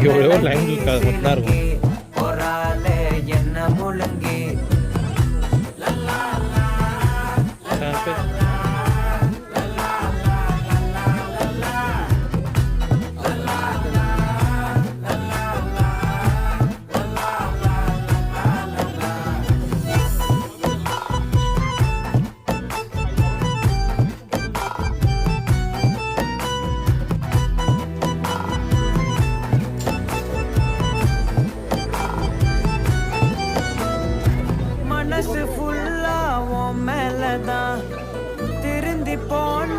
இங்கே ஒரே ஒரு லைன் இருக்கு, அது மட்டும் தான் இருக்கும். என்ன முழுங்கி மனசு ஃபுல்லா உன் மேலதான் திருந்தி போன